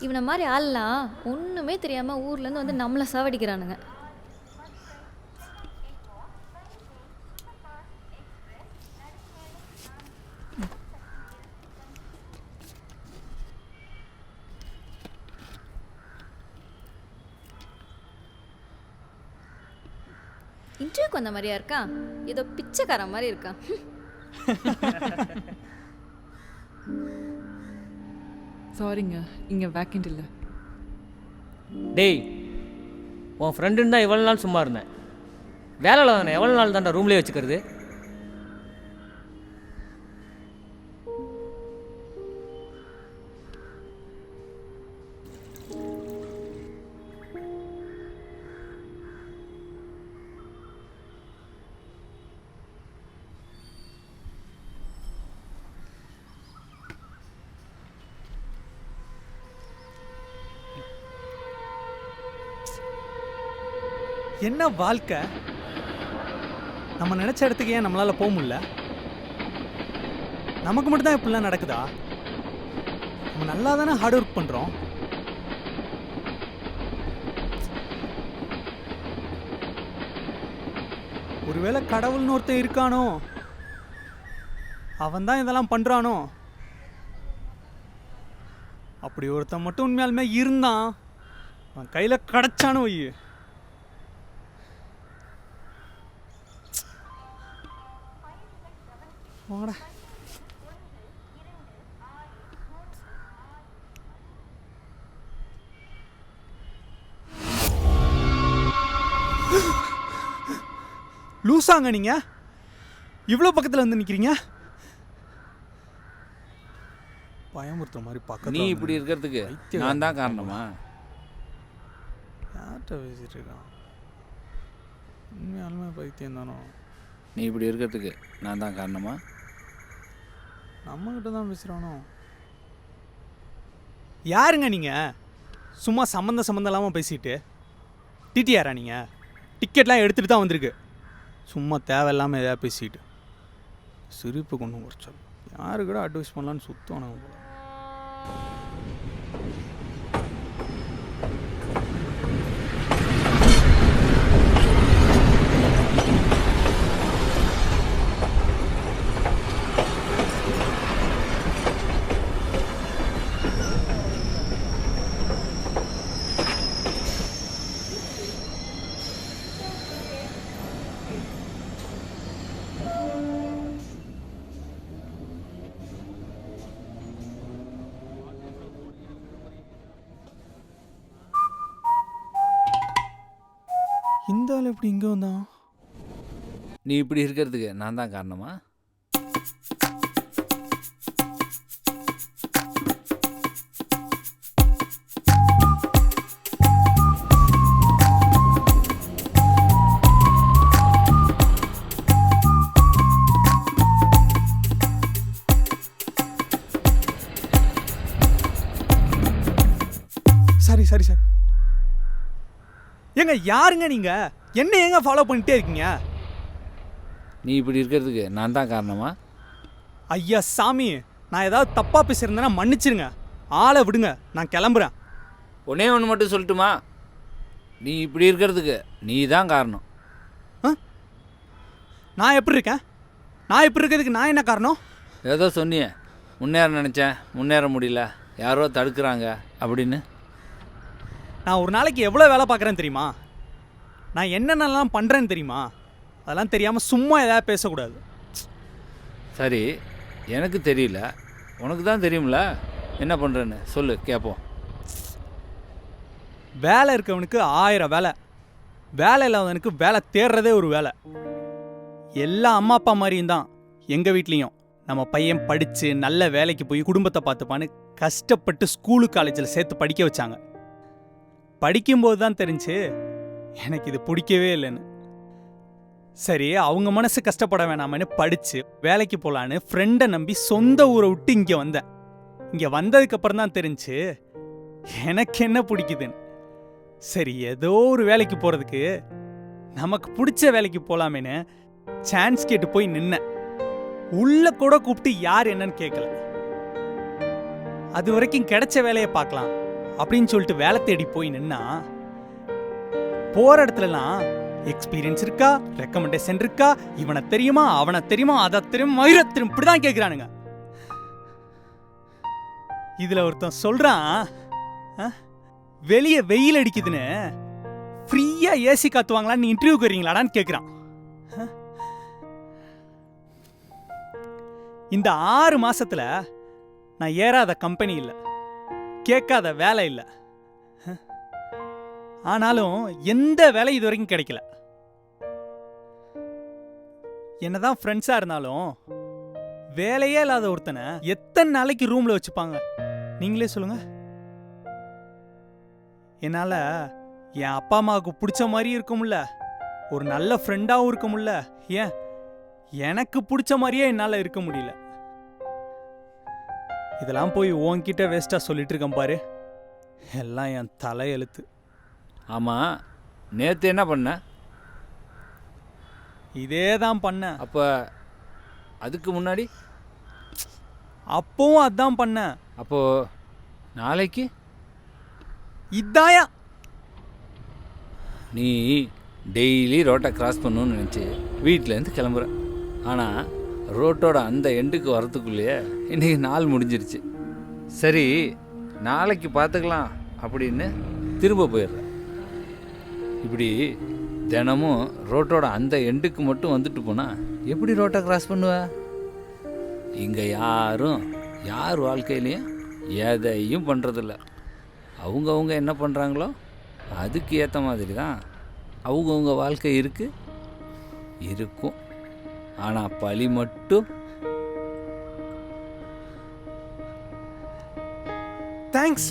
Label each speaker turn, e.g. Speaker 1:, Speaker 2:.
Speaker 1: இவனை மாதிரி ஆள்லாம் ஒன்றுமே தெரியாமல் ஊர்லேருந்து வந்து நம்மளை சாவடிக்கிறானுங்க. இன்டர்வியூக்கு வந்த மாதிரியா இருக்கான், ஏதோ பிச்சைக்காரன் மாதிரி இருக்கான்.
Speaker 2: சாரிங்க, இங்கே வேக்கண்ட் இல்லை.
Speaker 3: டேய், உன் ஃப்ரெண்டுன்னு தான் எவ்வளோ நாள் சும்மா இருந்தேன். வேலையில் தானே எவ்வளோ நாள் தான்டா ரூம்லேயே வச்சுக்கிறது?
Speaker 4: என்ன வாழ்க்கை? நம்ம நினச்ச இடத்துக்கு ஏன் நம்மளால் போக முடியல? நமக்கு மட்டும்தான் இப்படிலாம் நடக்குதா? நம்ம நல்லா தானே ஹார்ட் ஒர்க் பண்ணுறோம். ஒருவேளை கடவுள்னு ஒருத்தன் இருக்கானோ, அவன் தான் இதெல்லாம் பண்ணுறானோ? அப்படி ஒருத்தன் மட்டும் உண்மையாலுமே இருந்தான், அவன் கையில் கிடச்சானோ ஐயோ. வாடா. லூசாங்க நீங்க, இவ்வளோ பக்கத்தில் வந்து நிற்கிறீங்க. பயமுறுத்துற மாதிரி பார்க்க.
Speaker 5: நீ இப்படி இருக்கிறதுக்கு நான் தான் காரணமா?
Speaker 4: யார்கிட்ட பேசிட்டு இருக்கான்? உண்மையாலுமே பைத்தியம் தானோ?
Speaker 5: நீ இப்படி இருக்கிறதுக்கு நான் தான் காரணமா?
Speaker 4: நம்மகிட்ட தான் பேசுகிறானோ? யாருங்க நீங்கள்? சும்மா சம்மந்தம் இல்லாமல் பேசிட்டு டிடிஆரா நீங்கள்? டிக்கெட்லாம் எடுத்துகிட்டு தான் வந்திருக்கு. சும்மா தேவையில்லாமல் எதாவது பேசிட்டு சிரிப்பு கொண்டு குறைச்சல். யாரு கூட அட்வைஸ் பண்ணலான்னு சுத்தம் நாங்கள் போல. இந்த ஆள் எப்படி இங்கே வந்தான்?
Speaker 5: நீ இப்படி இருக்கிறதுக்கு நான் தான் காரணமா?
Speaker 4: சரி சரி சார். ஏங்க யாருங்க நீங்க? என்ன ஏங்க ஃபாலோ பண்ணிட்டே இருக்கீங்க?
Speaker 5: நீ இப்படி இருக்கிறதுக்கு நான் தான் காரணமா?
Speaker 4: ஐயா சாமி, நான் ஏதாவது தப்பா பேசியிருந்தேன்னா மன்னிச்சிருங்க. ஆளை விடுங்க, நான் கிளம்புறேன்.
Speaker 5: ஒன்னே ஒன்று மட்டும் சொல்லட்டுமா? நீ இப்படி இருக்கிறதுக்கு நீ தான் காரணம்.
Speaker 4: நான் எப்படி இருக்கேன்? நான் இப்படி இருக்கிறதுக்கு நான் என்ன காரணம்?
Speaker 5: ஏதோ சொன்னியே, முன்னேற நினச்சேன், முன்னேற முடியல, யாரோ தடுக்கிறாங்க அப்படின்னு.
Speaker 4: நான் ஒரு நாளைக்கு எவ்வளோ வேலை பார்க்குறேன்னு தெரியுமா? நான் என்னென்னலாம் பண்ணுறேன்னு தெரியுமா? அதெல்லாம் தெரியாமல் சும்மா ஏதாவது பேசக்கூடாது.
Speaker 5: சரி, எனக்கு தெரியல, உனக்கு தான் தெரியும்ல என்ன பண்ணுறேன்னு சொல்லு, கேட்போம்.
Speaker 4: வேலை இருக்கவனுக்கு 1000 வேலை, வேலை இல்லாதவனுக்கு வேலை தேடுறதே ஒரு வேலை. எல்லா அம்மா அப்பா மாதிரியும் தான் எங்கள் வீட்லேயும் நம்ம பையன் படித்து நல்ல வேலைக்கு போய் குடும்பத்தை பார்த்துப்பான்னு கஷ்டப்பட்டு ஸ்கூலு காலேஜில் சேர்த்து படிக்க வச்சாங்க. படிக்கும்போது தான் தெரிஞ்சு எனக்கு இது பிடிக்கவே இல்லைன்னு. சரி, அவங்க மனசு கஷ்டப்பட வேணாமன்னு படித்து வேலைக்கு போகலான்னு ஃப்ரெண்டை நம்பி சொந்த ஊரை விட்டு இங்கே வந்தேன். இங்கே வந்ததுக்கப்புறம் தான் தெரிஞ்சு எனக்கு என்ன பிடிக்குதுன்னு. சரி, ஏதோ ஒரு வேலைக்கு போகிறதுக்கு நமக்கு பிடிச்ச வேலைக்கு போகலாமேன்னு சான்ஸ் கேட்டு போய் நின்னேன். உள்ள கூட கூப்பிட்டு யார் என்னன்னு கேட்கல. அது வரைக்கும் கிடைச்ச வேலையை பார்க்கலாம் அப்படின்னு சொல்லிட்டு வேலை தேடி போய் நின்னா போற இடத்துலலாம் எக்ஸ்பீரியன்ஸ் இருக்கா, ரெக்கமெண்டேஷன் இருக்கா, இவனை தெரியுமா, அவனை தெரியுமா, அதை தெரியுமா, மயிரத்திரும் இப்படிதான் கேட்குறானுங்க. இதுல ஒருத்தன் சொல்றான், வெளியே வெயில் அடிக்குதுன்னு ஃப்ரீயா ஏசி காத்துவாங்களான்னு நீ இன்டர்வியூக்கு வரீங்களாடான்னு கேட்குறான். இந்த 6 மாசத்துல நான் ஏறாத கம்பெனி இல்லை, கேட்காத வேலை இல்லை. ஆனாலும் எந்த வேலை இது வரைக்கும் கிடைக்கல. என்னதான் ஃப்ரெண்ட்ஸா இருந்தாலும் வேலையே இல்லாத ஒருத்தனை எத்தனை நாளைக்கு ரூம்ல வச்சுப்பாங்க நீங்களே சொல்லுங்க. என்னால என் அப்பா அம்மாவுக்கு பிடிச்ச மாதிரி இருக்க முடியல, ஒரு நல்ல ஃப்ரெண்டாவும் இருக்க முடியல, ஏன் எனக்கு பிடிச்ச மாதிரியே என்னால இருக்க முடியல. இதெல்லாம் போய் உன்கிட்ட வேஸ்டா சொல்லிட்டு இருக்கேன் பாரு, எல்லாம் என் தலையெழுத்து.
Speaker 5: ஆமாம், நேற்று என்ன பண்ண?
Speaker 4: இதே தான் பண்ண.
Speaker 5: அப்போ அதுக்கு முன்னாடி?
Speaker 4: அப்பவும் அதான் பண்ண.
Speaker 5: அப்போது நாளைக்கு?
Speaker 4: இதாயா
Speaker 5: நீ டெய்லி ரோட்டை கிராஸ் பண்ணணும்னு நினச்சி வீட்டிலேருந்து கிளம்புற. ஆனால் ரோட்டோட அந்த எண்டுக்கு வரத்துக்குள்ளேயே இன்றைக்கி நாள் முடிஞ்சிருச்சு. சரி நாளைக்கு பார்த்துக்கலாம் அப்படின்னு திரும்ப போயிடுற. இப்படி தினமும் ரோட்டோட அந்த எண்டுக்கு மட்டும் வந்துட்டு போனால் எப்படி ரோட்டை கிராஸ் பண்ணுவ? இங்கே யாரும் யார் வாழ்க்கையிலையும் எதையும் பண்ணுறதில்ல. அவங்கவுங்க என்ன பண்ணுறாங்களோ அதுக்கு ஏற்ற மாதிரி தான் அவங்கவுங்க வாழ்க்கை இருக்கும். ஆனால் பழி மட்டும்.
Speaker 4: தேங்க்ஸ்.